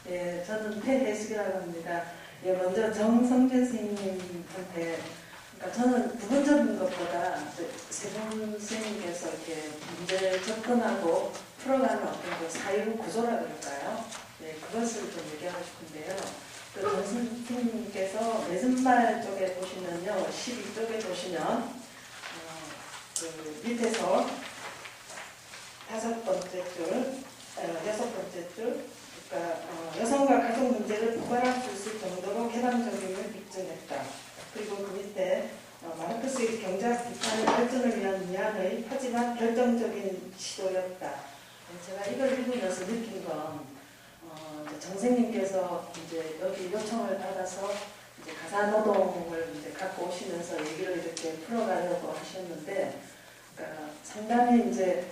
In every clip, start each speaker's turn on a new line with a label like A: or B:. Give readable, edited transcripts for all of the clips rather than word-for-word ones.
A: 예, 저는 태혜숙이라고 합니다. 예, 먼저 정성재 선생님한테, 그러니까 저는 부분적인 것보다 세 분 선생님께서 이렇게 문제 접근하고 풀어가는 어떤 그 사유 구조라 그럴까요? 예, 그것을 좀 얘기하고 싶은데요. 그 정 선생님께서 내전말 쪽에 보시면요, 12쪽에 보시면 그 밑에서 5번째 줄, 6번째 줄, 그러니까 여성과 가족 문제를 포괄할 수 있을 정도로 개방적임을 입증했다. 그리고 그 밑에 마르크스의 경제학 비판의 발전을 위한 미안의 하지만 결정적인 시도였다. 제가 이걸 읽으면서 느낀 건 정 선생님께서 이제 여기 요청을 받아서 이제 가사노동을 이제 갖고 오시면서 얘기를 이렇게 풀어가려고 하셨는데, 그러니까 상당히 이제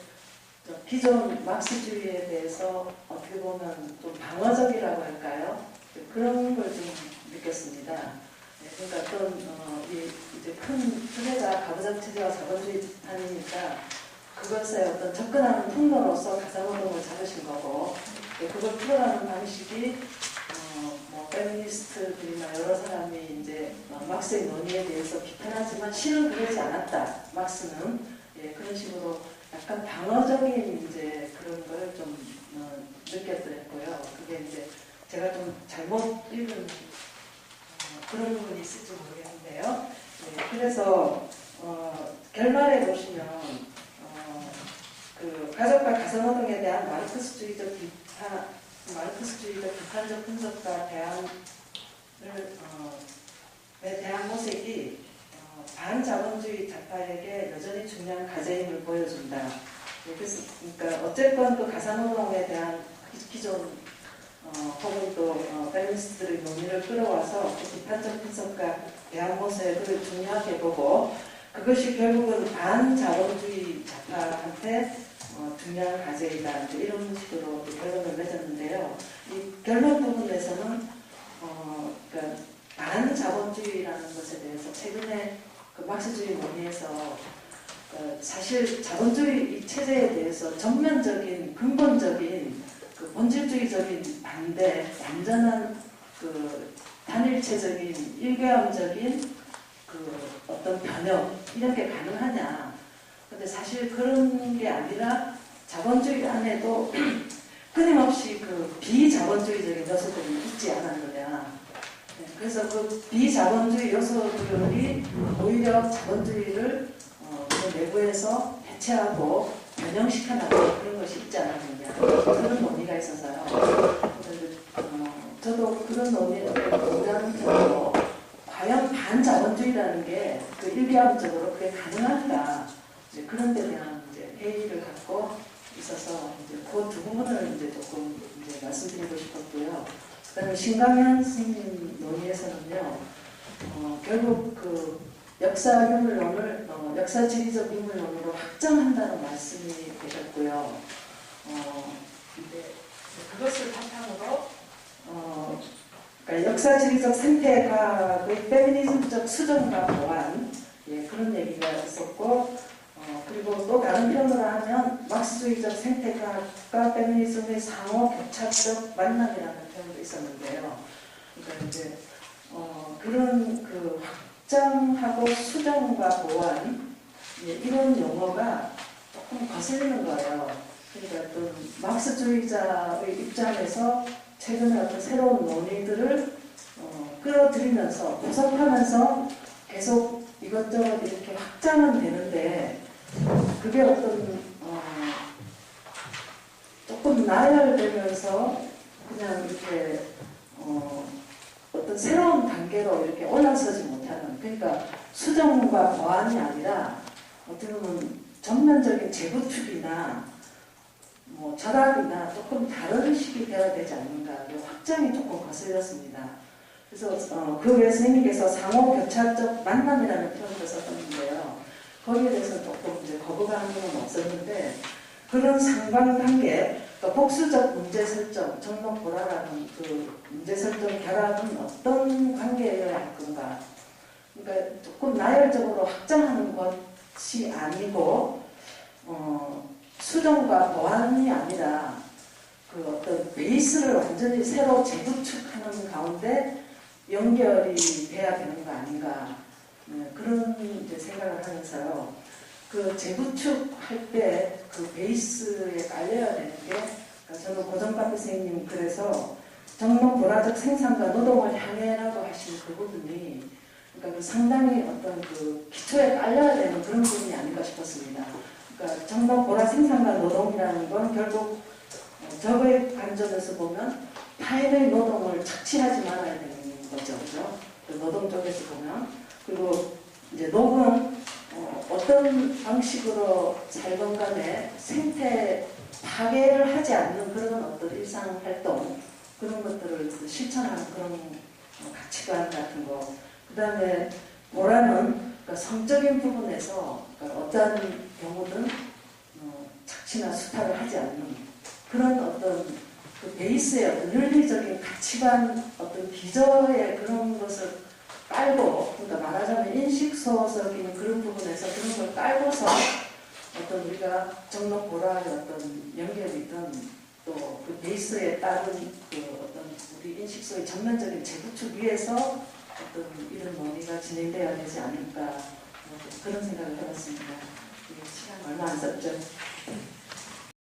A: 기존 막스주의에 대해서 어떻게 보면 좀 방어적이라고 할까요? 그런 걸 좀 느꼈습니다. 네, 그러니까 어떤 이제 큰 주제가 가부장 체제와 자본주의 비판이니까 그것에 어떤 접근하는 통로로서 가사노동을 잡으신 거고, 네, 그걸 풀어가는 방식이 뭐 페미니스트들이나 여러 사람이 이제 막스의 논의에 대해서 비판하지만 실은 그러지 않았다. 막스는 그런 식으로 약간 방어적인 이제 그런 걸 좀 느꼈더라고요. 그게 이제 제가 좀 잘못 읽은 그런 부분이 있을지 모르겠는데요. 네, 그래서 결말에 보시면 그 가족과 가사노동에 대한 마르크스주의적 비판적 분석과 대안에 대한 모색이 반자본주의 좌파에게 여전히 중요한 과제임을 보여준다. 네, 그러니까 어쨌건 그 가사노동에 대한 기존 혹은 또 페미니스트들의 논의를 끌어와서 그 비판적 분석과 대안 모색을 중요하게 보고 그것이 결국은 반자본주의 좌파한테 중요한 과제이다. 이런 식으로 결론을 맺었는데요. 이 결론 부분에서는 그러니까 반자본주의라는 것에 대해서 최근에 그 막스주의 논의에서 사실 자본주의 이 체제에 대해서 전면적인 근본적인 그 본질주의적인 반대, 완전한 그 단일체적인 일개함적인 그 어떤 변형 이런 게 가능하냐? 근데 사실 그런 게 아니라 자본주의 안에도 끊임없이 그 비자본주의적인 요소들이 있지 않았느냐. 네, 그래서 그 비자본주의 요소들이 오히려 자본주의를 그 내부에서 해체하고 변형시켜나가는 그런 것이 있지 않았느냐. 그런 논의가 있어서요. 저도 그런 논의를 동의하는 편이고 과연 반자본주의라는 게 그 일비합적으로 그게 가능한가 그런 데 대한 이제 회의를 갖고 있어서 이제 그 두 부분을 이제 조금 이제 말씀드리고 싶었고요. 그다음에 신강현 선생님 논의에서는요, 결국 그 역사 유물론을 역사지리적 유물론으로 확정한다는 말씀이 되셨고요. 이제 그것을 바탕으로 그러니까 역사지리적 생태과학의 페미니즘적 수정과 보완 그런 얘기가 있었고 그리고 또 다른 표현으로 하면 막스주의적 생태과학과 페미니즘의 상호 교착적 만남이라는 표현도 있었는데요. 그러니까 이제 그런 그 확장하고 수정과 보완 이런 용어가 조금 거슬리는 거예요. 그러니까 어떤 막스주의자의 입장에서 최근에 어떤 새로운 논의들을 끌어들이면서 분석하면서 계속 이것저것 이렇게 확장은 되는데 그게 어떤 조금 나열되면서 그냥 이렇게 어떤 새로운 단계로 이렇게 올라서지 못하는, 그러니까 수정과 보완이 아니라 어떻게 보면 전면적인 재구축이나 뭐 절합이나 조금 다른 식이 되어야 되지 않는가, 확장이 조금 거슬렸습니다. 그래서 그 외에 선생님께서 상호 교착적 만남이라는 표현도 썼는데요. 거기에 대해서 조금 이제 거부감은 없었는데 그런 상관관계, 그러니까 복수적 문제 설정, 정목보라라는 그 문제 설정 결합은 어떤 관계여야 할 건가? 그러니까 조금 나열적으로 확장하는 것이 아니고 수정과 보완이 아니라
B: 그 어떤 베이스를 완전히 새로 재구축하는 가운데 연결이 돼야 되는 거 아닌가 그런 이제 생각을 하면서요. 그 재구축할 때 그 베이스에 깔려야 되는 게 그러니까 저는 고정박 선생님 그래서 정말 보라적 생산과 노동을 향해라고 하신 그 부분이 그러니까 그 상당히 어떤 그 기초에 깔려야 되는 그런 부분이 아닌가 싶었습니다. 그러니까 정말 보라 생산과 노동이라는 건 결국 저거의 관점에서 보면 타인의 노동을 착취하지 말아야 되는 거죠. 그죠? 그 노동 쪽에서 보면. 그리고 이제 녹은 어떤 방식으로 살건 간에 생태 파괴를 하지 않는 그런 어떤 일상 활동 그런 것들을 실천하는 그런 가치관 같은 거. 그 다음에 보라는 그러니까 성적인 부분에서 그러니까 어떤 경우든 착취나 수탈을 하지 않는 그런 어떤 그 베이스의 어떤 윤리적인 가치관, 어떤 기저의 그런 것을 깔고, 그러니까 말하자면 인식소적인 그런 부분에서 그런 걸 깔고서 어떤 우리가 정록 보라의 어떤 연결이든 또 그 베이스에 따른 그 어떤 우리 인식소의 전면적인 재구축 위에서 어떤 이런 논의가 진행되어야 되지 않을까 그런 생각을 해봤습니다. 시간 얼마 안 썼죠.